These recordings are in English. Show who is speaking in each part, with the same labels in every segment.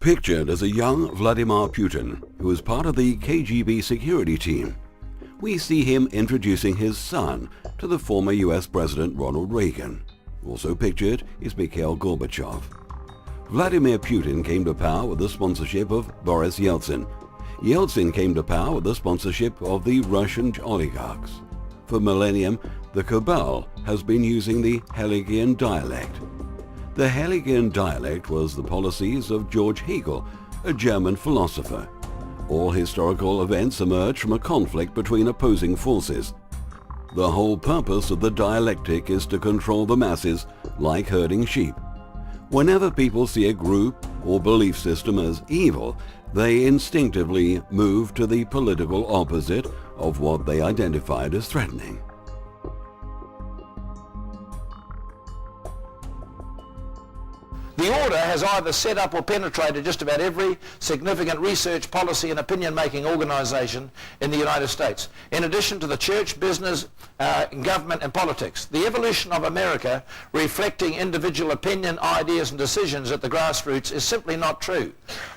Speaker 1: Pictured as a young Vladimir Putin, who is part of the KGB security team, we see him introducing his son to the former US President Ronald Reagan. Also pictured is Mikhail Gorbachev. Vladimir Putin came to power with the sponsorship of Boris Yeltsin. Yeltsin came to power with the sponsorship of the Russian oligarchs. For millennium, the cabal has been using the Hegelian dialect. The Hegelian dialect was the policies of George Hegel, a German philosopher. All historical events emerge from a conflict between opposing forces. The whole purpose of the dialectic is to control the masses like herding sheep. Whenever people see a group or belief system as evil, they instinctively move to the political opposite of what they identified as threatening.
Speaker 2: The order has either set up or penetrated just about every significant research, policy and opinion-making organisation in the United States, in addition to the church, business, government and politics. The evolution of America reflecting individual opinion, ideas and decisions at the grassroots is simply not true.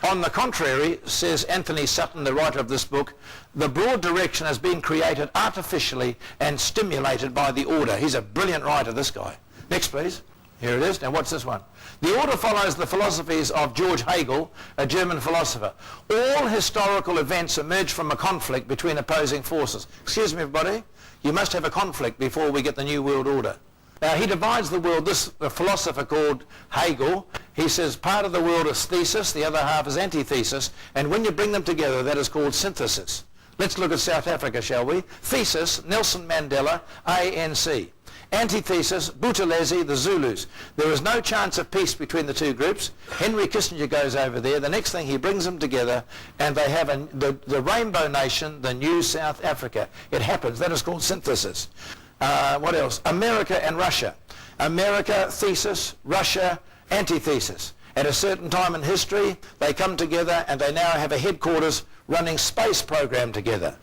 Speaker 2: On the contrary, says Anthony Sutton, the writer of this book, the broad direction has been created artificially and stimulated by the order. He's a brilliant writer, this guy. Next, please. Here it is. Now what's this one? The order follows the philosophies of George Hegel, a German philosopher. All historical events emerge from a conflict between opposing forces. Excuse me, everybody. You must have a conflict before we get the New World Order. Now he divides the world, this philosopher called Hegel, he says part of the world is thesis, the other half is antithesis, and when you bring them together that is called synthesis. Let's look at South Africa, shall we? Thesis, Nelson Mandela, ANC. Antithesis, Buthelezi, the Zulus. There is no chance of peace between the two groups. Henry Kissinger goes over there. The next thing he brings them together and they have the rainbow nation, the new South Africa. It happens. That is called synthesis. What else? America and Russia. America, thesis, Russia, antithesis. At a certain time in history, they come together and they now have a headquarters running space program together.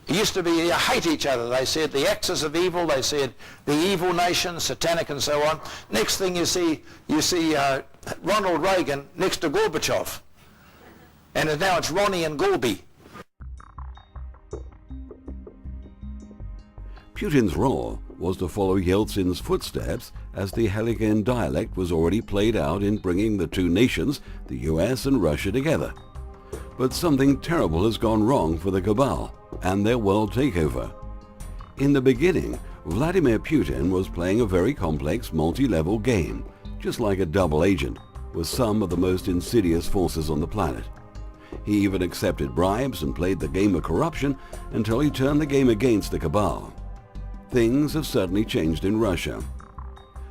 Speaker 2: It used to be they hate each other. They said the axis of evil. They said the evil nation, satanic, and so on. Next thing you see Ronald Reagan next to Gorbachev, and now it's Ronnie and Gorby.
Speaker 1: Putin's role was to follow Yeltsin's footsteps, as the Hegelian dialect was already played out in bringing the two nations, the US and Russia, together. But something terrible has gone wrong for the cabal and their world takeover. In the beginning, Vladimir Putin was playing a very complex multi-level game, just like a double agent, with some of the most insidious forces on the planet. He even accepted bribes and played the game of corruption until he turned the game against the cabal. Things have certainly changed in Russia.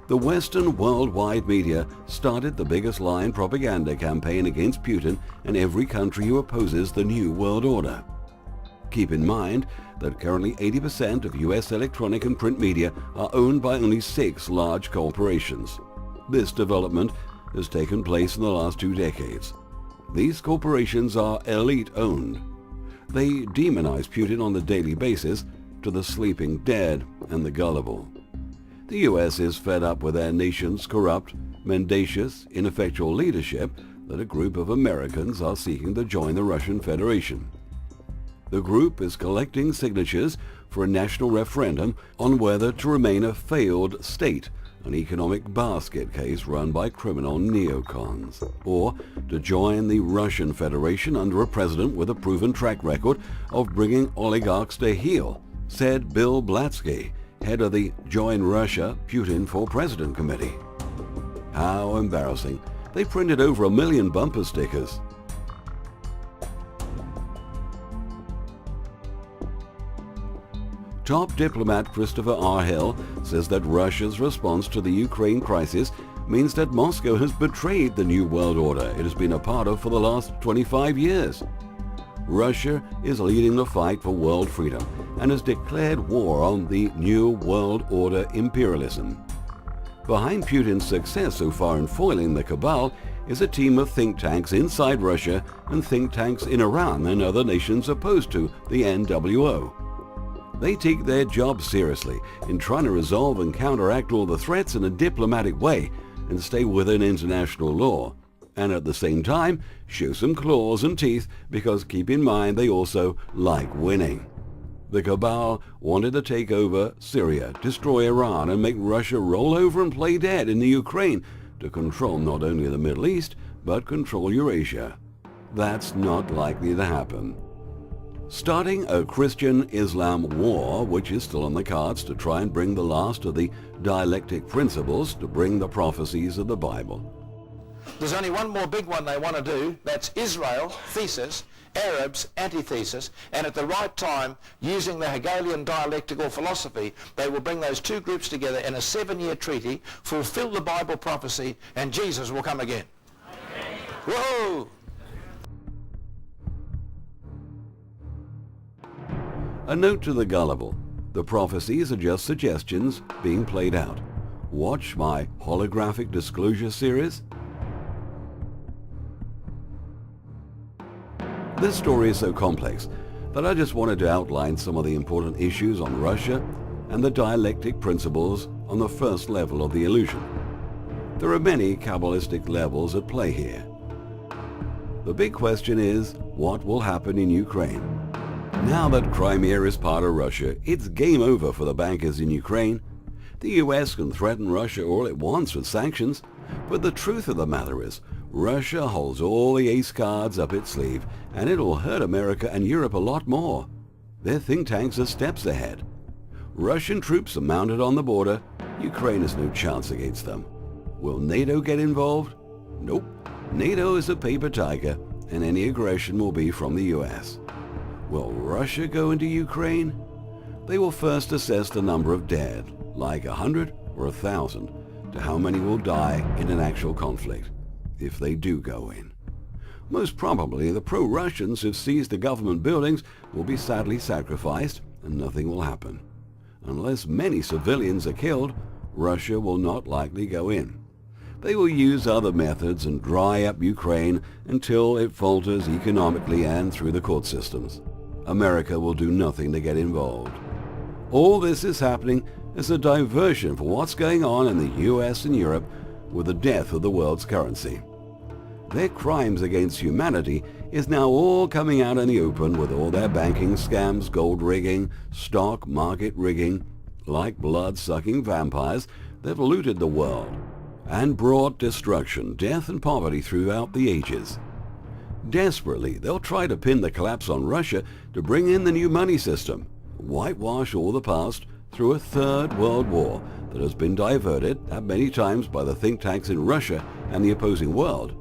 Speaker 1: The Western worldwide media started the biggest lie and propaganda campaign against Putin and every country who opposes the New World Order. Keep in mind that currently 80% of US electronic and print media are owned by only 6 large corporations. This development has taken place in the last 2 decades. These corporations are elite-owned. They demonize Putin on a daily basis to the sleeping dead and the gullible. The US is fed up with their nation's corrupt, mendacious, ineffectual leadership that a group of Americans are seeking to join the Russian Federation. The group is collecting signatures for a national referendum on whether to remain a failed state, an economic basket case run by criminal neocons, or to join the Russian Federation under a president with a proven track record of bringing oligarchs to heel, said Bill Blatsky, head of the Join Russia Putin for President Committee. How embarrassing. They printed over 1 million bumper stickers. Top diplomat Christopher R. Hill says that Russia's response to the Ukraine crisis means that Moscow has betrayed the New World Order it has been a part of for the last 25 years. Russia is leading the fight for world freedom and has declared war on the New World Order imperialism. Behind Putin's success so far in foiling the cabal is a team of think tanks inside Russia and think tanks in Iran and other nations opposed to the NWO. They take their job seriously in trying to resolve and counteract all the threats in a diplomatic way and stay within international law, and at the same time show some claws and teeth, because keep in mind they also like winning. The cabal wanted to take over Syria, destroy Iran, and make Russia roll over and play dead in the Ukraine to control not only the Middle East, but control Eurasia. That's not likely to happen. Starting a Christian-Islam war, which is still on the cards to try and bring the last of the dialectic principles to bring the prophecies of the Bible.
Speaker 2: There's only one more big one they want to do. That's Israel, thesis, Arabs, antithesis, and at the right time, using the Hegelian dialectical philosophy, they will bring those two groups together in a 7-year treaty, fulfill the Bible prophecy, and Jesus will come again. Whoa!
Speaker 1: A note to the gullible: the prophecies are just suggestions being played out. Watch my holographic disclosure series. This story is so complex that I just wanted to outline some of the important issues on Russia and the dialectic principles on the first level of the illusion. There are many Kabbalistic levels at play here. The big question is, what will happen in Ukraine? Now that Crimea is part of Russia, it's game over for the bankers in Ukraine. The US can threaten Russia all it wants with sanctions, but the truth of the matter is, Russia holds all the ace cards up its sleeve, and it'll hurt America and Europe a lot more. Their think tanks are steps ahead. Russian troops are mounted on the border. Ukraine has no chance against them. Will NATO get involved? Nope. NATO is a paper tiger, and any aggression will be from the US. Will Russia go into Ukraine? They will first assess the number of dead, like 100 or 1,000, to how many will die in an actual conflict, if they do go in. Most probably the pro-Russians who've seized the government buildings will be sadly sacrificed, and nothing will happen. Unless many civilians are killed, Russia will not likely go in. They will use other methods and dry up Ukraine until it falters economically and through the court systems. America will do nothing to get involved. All this is happening as a diversion for what's going on in the US and Europe with the death of the world's currency. Their crimes against humanity is now all coming out in the open, with all their banking scams, gold rigging, stock market rigging. Like blood-sucking vampires, they've looted the world and brought destruction, death and poverty throughout the ages. Desperately, they'll try to pin the collapse on Russia to bring in the new money system, whitewash all the past through a third world war that has been diverted that many times by the think tanks in Russia and the opposing world.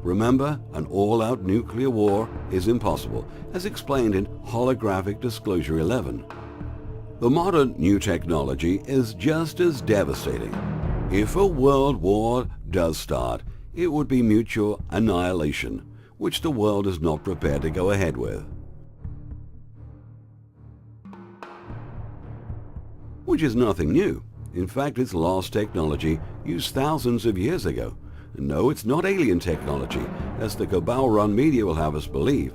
Speaker 1: Remember, an all-out nuclear war is impossible, as explained in Holographic Disclosure 11. The modern new technology is just as devastating. If a world war does start, it would be mutual annihilation, which the world is not prepared to go ahead with. Which is nothing new. In fact, it's lost technology used thousands of years ago. No, it's not alien technology, as the cabal-run media will have us believe.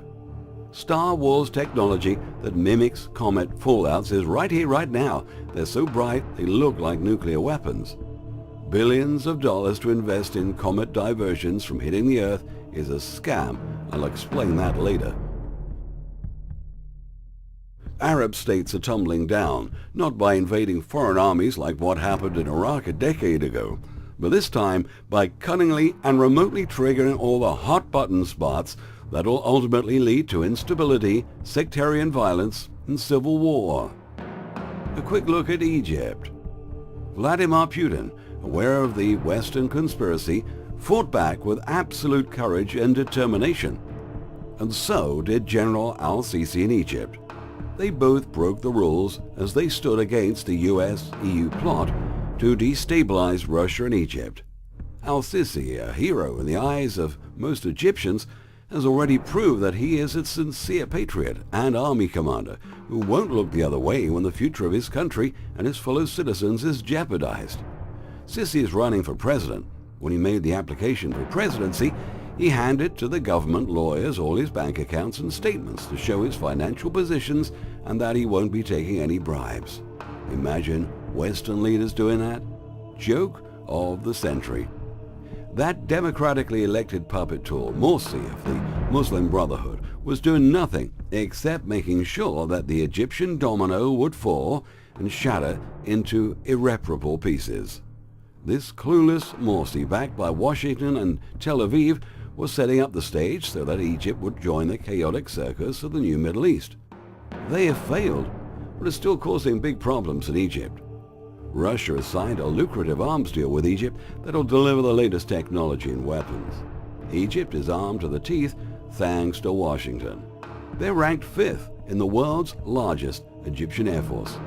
Speaker 1: Star Wars technology that mimics comet fallouts is right here, right now. They're so bright, they look like nuclear weapons. Billions of dollars to invest in comet diversions from hitting the Earth is a scam. I'll explain that later. Arab states are tumbling down, not by invading foreign armies like what happened in Iraq a decade ago, but this time by cunningly and remotely triggering all the hot-button spots that will ultimately lead to instability, sectarian violence, and civil war. A quick look at Egypt. Vladimir Putin, aware of the Western conspiracy, fought back with absolute courage and determination. And so did General al-Sisi in Egypt. They both broke the rules as they stood against the US-EU plot to destabilize Russia and Egypt. Al-Sisi, a hero in the eyes of most Egyptians, has already proved that he is a sincere patriot and army commander who won't look the other way when the future of his country and his fellow citizens is jeopardized. Sisi is running for president. When he made the application for presidency, he handed to the government lawyers all his bank accounts and statements to show his financial positions and that he won't be taking any bribes. Imagine Western leaders doing that? Joke of the century. That democratically elected puppet tool, Morsi of the Muslim Brotherhood, was doing nothing except making sure that the Egyptian domino would fall and shatter into irreparable pieces. This clueless Morsi, backed by Washington and Tel Aviv, was setting up the stage so that Egypt would join the chaotic circus of the new Middle East. They have failed, but are still causing big problems in Egypt. Russia has signed a lucrative arms deal with Egypt that will deliver the latest technology and weapons. Egypt is armed to the teeth thanks to Washington. They're ranked 5th in the world's largest Egyptian Air Force.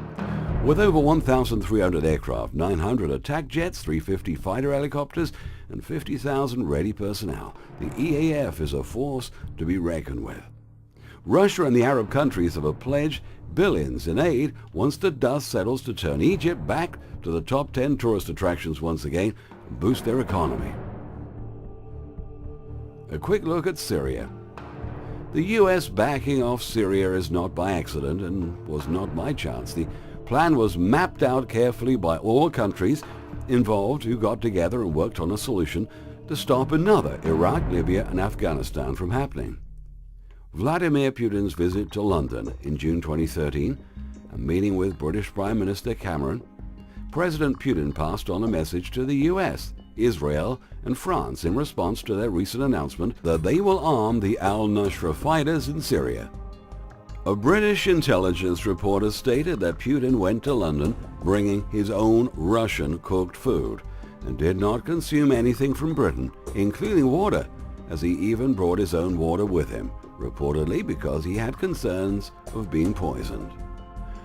Speaker 1: With over 1,300 aircraft, 900 attack jets, 350 fighter helicopters, and 50,000 ready personnel, the EAF is a force to be reckoned with. Russia and the Arab countries have pledged billions in aid once the dust settles to turn Egypt back to the top 10 tourist attractions once again and boost their economy. A quick look at Syria. The US backing off Syria is not by accident and was not by chance. The plan was mapped out carefully by all countries involved who got together and worked on a solution to stop another Iraq, Libya and Afghanistan from happening. Vladimir Putin's visit to London in June 2013 and meeting with British Prime Minister Cameron, President Putin passed on a message to the US, Israel and France in response to their recent announcement that they will arm the al-Nusra fighters in Syria. A British intelligence reporter stated that Putin went to London bringing his own Russian-cooked food and did not consume anything from Britain, including water, as he even brought his own water with him, reportedly because he had concerns of being poisoned.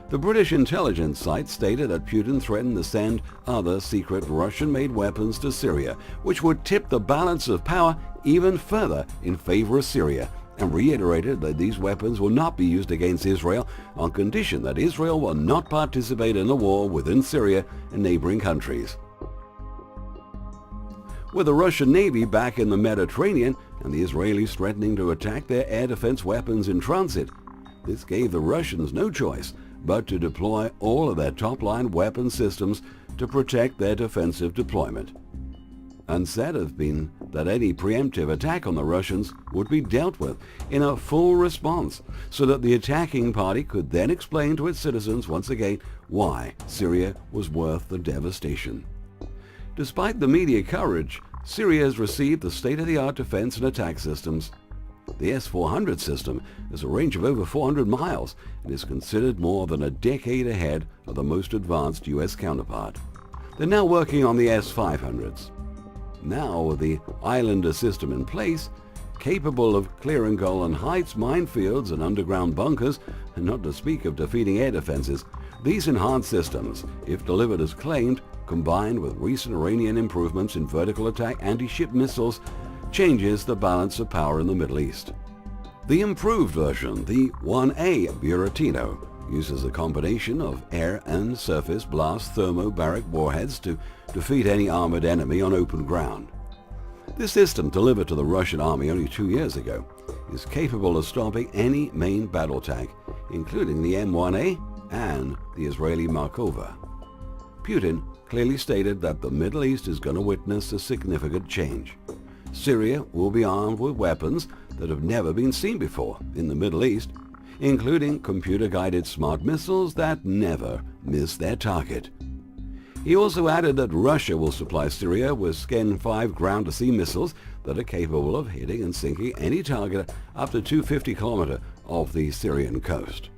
Speaker 1: The British intelligence site stated that Putin threatened to send other secret Russian-made weapons to Syria, which would tip the balance of power even further in favor of Syria, and reiterated that these weapons will not be used against Israel on condition that Israel will not participate in the war within Syria and neighboring countries. With the Russian Navy back in the Mediterranean and the Israelis threatening to attack their air defense weapons in transit, this gave the Russians no choice but to deploy all of their top-line weapon systems to protect their defensive deployment. Unsaid have been that any preemptive attack on the Russians would be dealt with in a full response so that the attacking party could then explain to its citizens once again why Syria was worth the devastation. Despite the media coverage, Syria has received the state-of-the-art defense and attack systems. The S-400 system has a range of over 400 miles and is considered more than a decade ahead of the most advanced U.S. counterpart. They're now working on the S-500s. Now with the Islander system in place, capable of clearing Golan Heights, minefields and underground bunkers, and not to speak of defeating air defenses, these enhanced systems, if delivered as claimed, combined with recent Iranian improvements in vertical attack anti-ship missiles, changes the balance of power in the Middle East. The improved version, the 1A Buratino, uses a combination of air and surface blast thermobaric warheads to defeat any armored enemy on open ground. This system, delivered to the Russian army only 2 years ago, is capable of stopping any main battle tank, including the M1A and the Israeli Markova. Putin clearly stated that the Middle East is going to witness a significant change. Syria will be armed with weapons that have never been seen before in the Middle East, including computer-guided smart missiles that never miss their target. He also added that Russia will supply Syria with Sken 5 ground-to-sea missiles that are capable of hitting and sinking any target up to 250 km off the Syrian coast.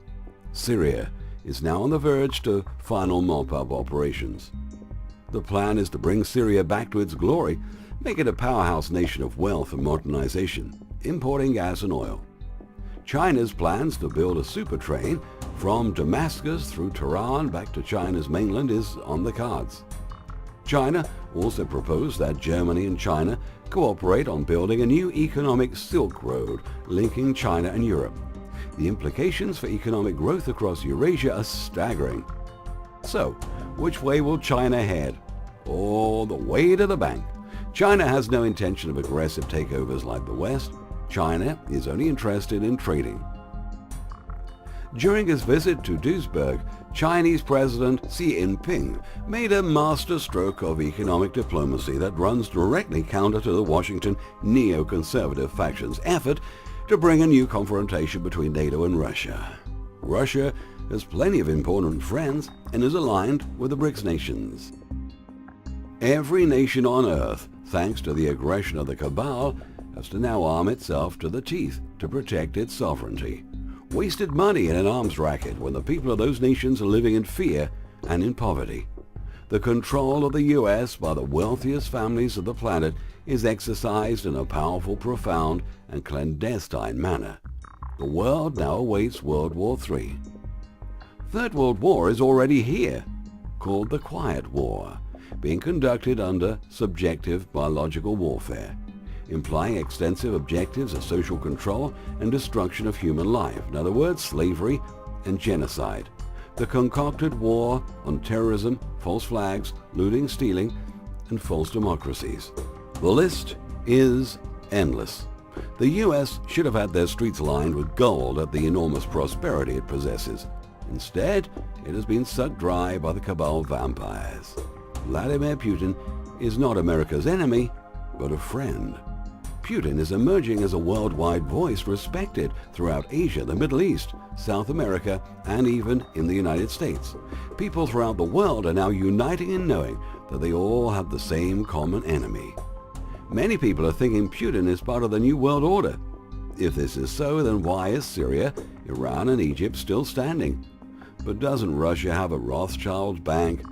Speaker 1: Syria is now on the verge to final mop-up operations. The plan is to bring Syria back to its glory, make it a powerhouse nation of wealth and modernization, importing gas and oil. China's plans to build a super train from Damascus through Tehran back to China's mainland is on the cards. China also proposed that Germany and China cooperate on building a new economic Silk Road linking China and Europe. The implications for economic growth across Eurasia are staggering. So, which way will China head? All the way to the bank. China has no intention of aggressive takeovers like the West. China is only interested in trading. During his visit to Duisburg, Chinese President Xi Jinping made a masterstroke of economic diplomacy that runs directly counter to the Washington neoconservative faction's effort to bring a new confrontation between NATO and Russia. Russia has plenty of important friends and is aligned with the BRICS nations. Every nation on Earth, thanks to the aggression of the cabal, has to now arm itself to the teeth to protect its sovereignty. Wasted money in an arms racket when the people of those nations are living in fear and in poverty. The control of the US by the wealthiest families of the planet is exercised in a powerful, profound, and clandestine manner. The world now awaits World War III. Third World War is already here, called the Quiet War, being conducted under subjective biological warfare, implying extensive objectives of social control and destruction of human life. In other words, slavery and genocide. The concocted war on terrorism, false flags, looting, stealing, and false democracies. The list is endless. The US should have had their streets lined with gold at the enormous prosperity it possesses. Instead, it has been sucked dry by the cabal vampires. Vladimir Putin is not America's enemy, but a friend. Putin is emerging as a worldwide voice respected throughout Asia, the Middle East, South America, and even in the United States. People throughout the world are now uniting in knowing that they all have the same common enemy. Many people are thinking Putin is part of the New World Order. If this is so, then why is Syria, Iran, and Egypt still standing? But doesn't Russia have a Rothschild bank?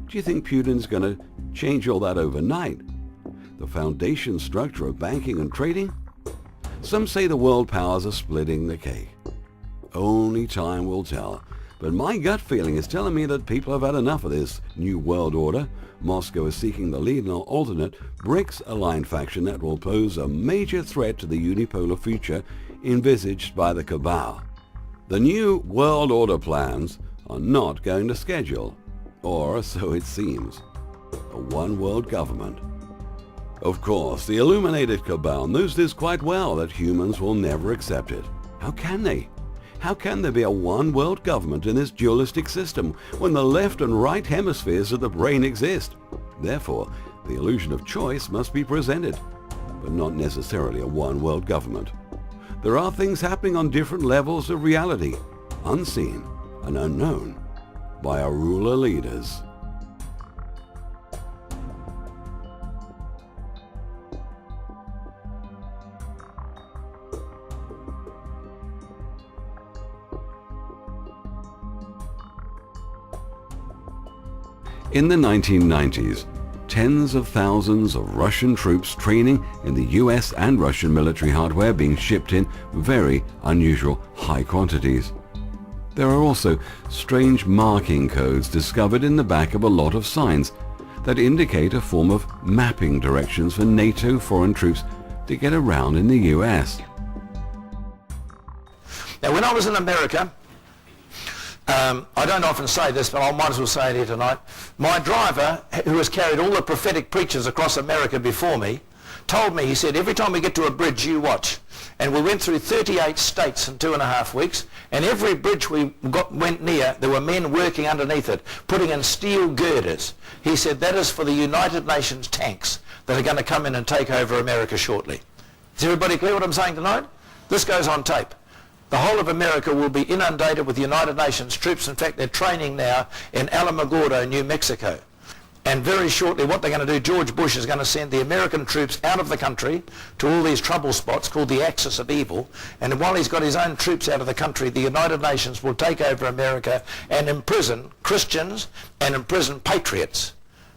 Speaker 1: Do you think Putin's going to change all that overnight? The foundation structure of banking and trading? Some say the world powers are splitting the cake. Only time will tell. But my gut feeling is telling me that people have had enough of this New World Order. Moscow is seeking the lead in an alternate BRICS-aligned faction that will pose a major threat to the unipolar future envisaged by the cabal. The New World Order plans are not going to schedule, or so it seems, a one-world government. Of course, the illuminated cabal knows this quite well, that humans will never accept it. How can they? How can there be a one-world government in this dualistic system when the left and right hemispheres of the brain exist? Therefore, the illusion of choice must be presented, but not necessarily a one-world government. There are things happening on different levels of reality, unseen and unknown by our ruler leaders. In the 1990s, tens of thousands of Russian troops training in the US and Russian military hardware being shipped in very unusual high quantities. There are also strange marking codes discovered in the back of a lot of signs that indicate a form of mapping directions for NATO foreign troops to get around in the US.
Speaker 2: Now, when I was in America, I don't often say this, but I might as well say it here tonight. My driver, who has carried all the prophetic preachers across America before me, told me, he said, every time we get to a bridge, you watch. And we went through 38 states in 2.5 weeks, and every bridge we went near, there were men working underneath it, putting in steel girders. He said, that is for the United Nations tanks that are going to come in and take over America shortly. Is everybody clear what I'm saying tonight? This goes on tape. The whole of America will be inundated with United Nations troops. In fact, they're training now in Alamogordo, New Mexico. And very shortly, what they're going to do, George Bush is going to send the American troops out of the country to all these trouble spots called the axis of evil. And while he's got his own troops out of the country, the United Nations will take over America and imprison Christians and imprison patriots,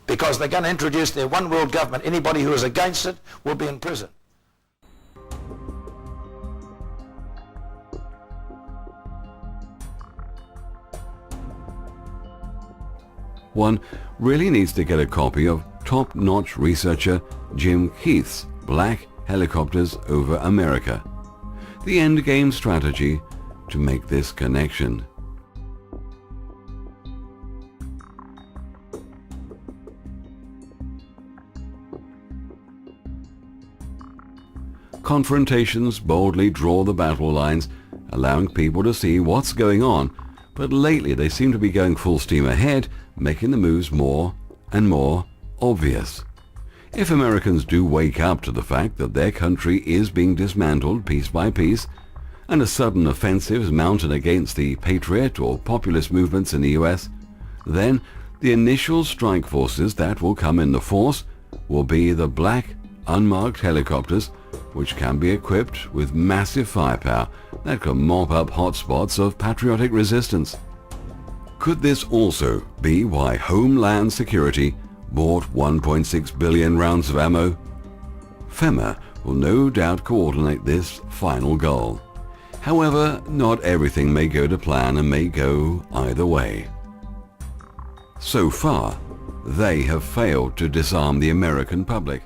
Speaker 2: because they're going to introduce their one world government. Anybody who is against it will be in prison.
Speaker 1: One really needs to get a copy of top-notch researcher Jim Keith's Black Helicopters Over America, the endgame strategy to make this connection. Confrontations boldly draw the battle lines, allowing people to see what's going on but lately they seem to be going full steam ahead, making the moves more and more obvious. If Americans do wake up to the fact that their country is being dismantled piece by piece, and a sudden offensive is mounted against the patriot or populist movements in the US, then the initial strike forces that will come in the force will be the black, unmarked helicopters, which can be equipped with massive firepower that can mop up hotspots of patriotic resistance. Could this also be why Homeland Security bought 1.6 billion rounds of ammo? FEMA will no doubt coordinate this final goal. However, not everything may go to plan and may go either way. So far, they have failed to disarm the American public.